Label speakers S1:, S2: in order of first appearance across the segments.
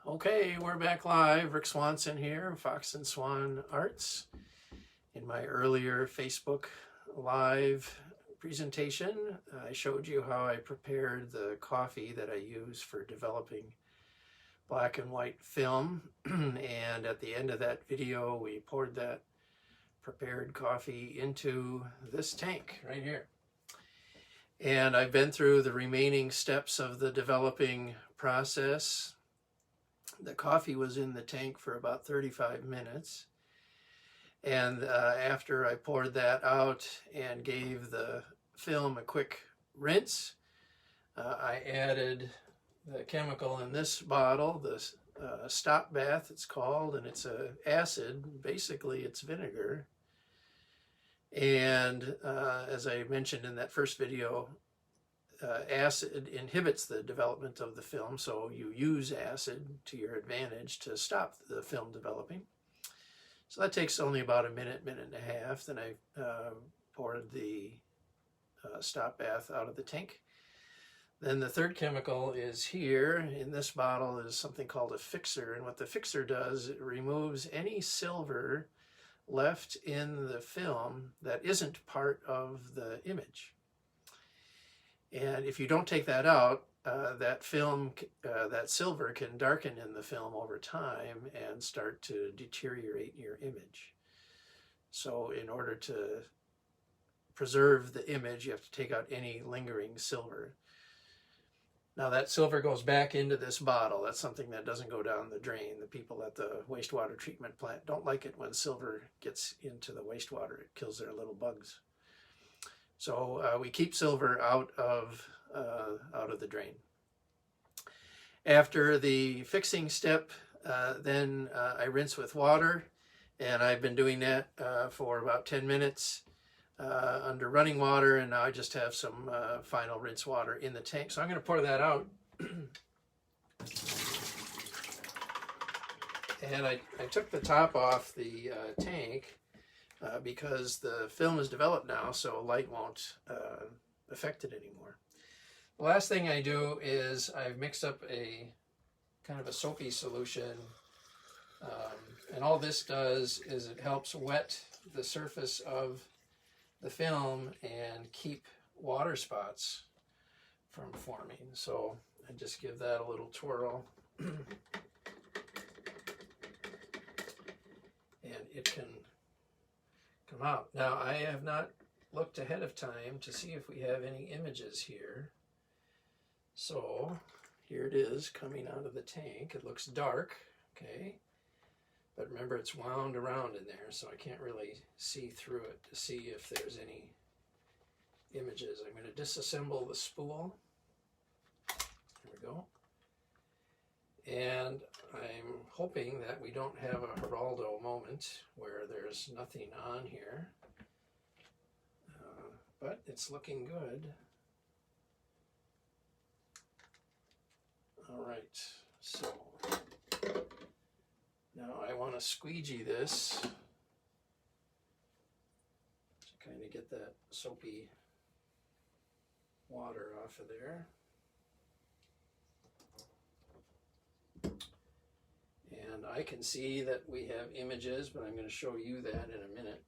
S1: Okay, we're back live. Rick Swanson here, Fox and Swan Arts. In my earlier Facebook Live presentation, I showed you how I prepared the coffee that I use for developing black and white film. And at the end of that video, we poured that prepared coffee into this tank right here. And I've been through the remaining steps of the developing process. The coffee was in the tank for about 35 minutes. And after I poured that out and gave the film a quick rinse, I added the chemical in this bottle, the Stop Bath it's called, and it's an acid. Basically it's vinegar. And as I mentioned in that first video, acid inhibits the development of the film, so you use acid to your advantage to stop the film developing. So that takes only about a minute, minute and a half. Then I poured the Stop Bath out of the tank. Then the third chemical is here in this bottle, is something called a fixer, and what the fixer does, it removes any silver left in the film that isn't part of the image. And if you don't take that out, that silver can darken in the film over time and start to deteriorate your image. So in order to preserve the image, you have to take out any lingering silver. Now that silver goes back into this bottle. That's something that doesn't go down the drain. The people at the wastewater treatment plant don't like it when silver gets into the wastewater. It kills their little bugs. So we keep silver out of the drain. After the fixing step, then I rinse with water, and I've been doing that for about 10 minutes under running water, and now I just have some final rinse water in the tank. So I'm going to pour that out. And I took the top off the tank because the film is developed now, so light won't affect it anymore. The last thing I do is I've mixed up a kind of a soapy solution, and all this does is it helps wet the surface of the film and keep water spots from forming. So I just give that a little twirl and it can come out. Now I have not looked ahead of time to see if we have any images here. So here it is coming out of the tank. It looks dark, okay? But remember, it's wound around in there, so I can't really see through it to see if there's any images. I'm going to disassemble the spool. There we go. And I'm hoping that we don't have a Geraldo moment where there's nothing on here. But it's looking good. All right, so now I want to squeegee this to kind of get that soapy water off of there. And I can see that we have images, but I'm going to show you that in a minute.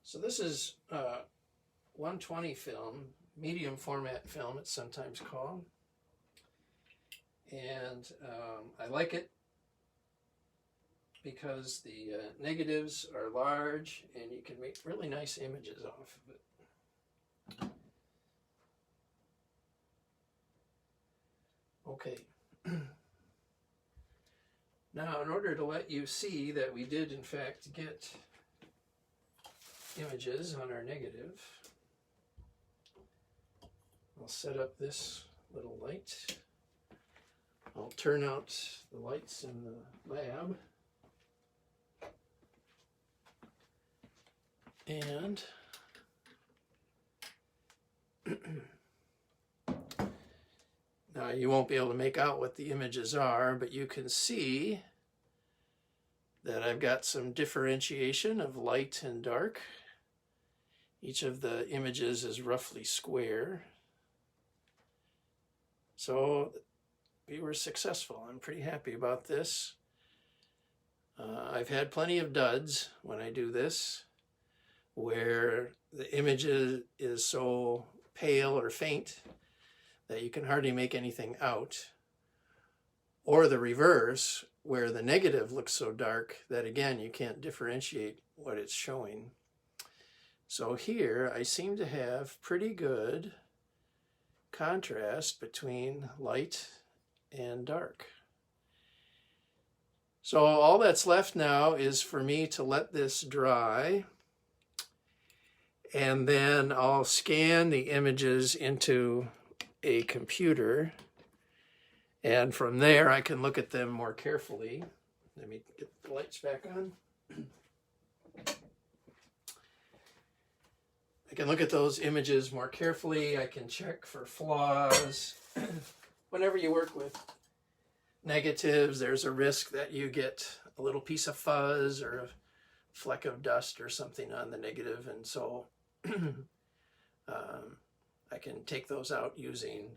S1: So this is 120 film, medium format film it's sometimes called. And I like it because the negatives are large and you can make really nice images off of it. Okay. Now, in order to let you see that we did in fact get images on our negative, I'll set up this little light. I'll turn out the lights in the lab. And now you won't be able to make out what the images are, but you can see that I've got some differentiation of light and dark. Each of the images is roughly square. So we were successful. I'm pretty happy about this. I've had plenty of duds when I do this, where the image is so pale or faint that you can hardly make anything out, or the reverse, where the negative looks so dark that again you can't differentiate what it's showing. So here I seem to have pretty good contrast between light and dark. So all that's left now is for me to let this dry, and then I'll scan the images into a computer, and from there I can look at them more carefully. Let me get the lights back on. I can look at those images more carefully. I can check for flaws. Whenever you work with negatives, there's a risk that you get a little piece of fuzz or a fleck of dust or something on the negative, and so I can take those out using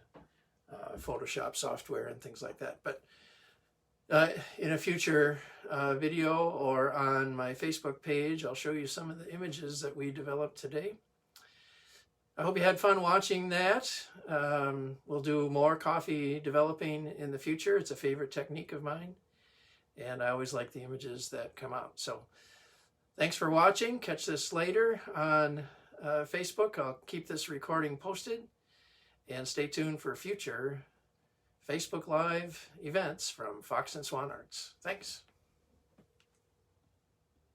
S1: Photoshop software and things like that. But in a future video or on my Facebook page, I'll show you some of the images that we developed today. I hope you had fun watching that. We'll do more coffee developing in the future. It's a favorite technique of mine, and I always like the images that come out. So thanks for watching. Catch this later on Facebook. I'll keep this recording posted, and stay tuned for future Facebook Live events from Fox and Swan Arts. Thanks.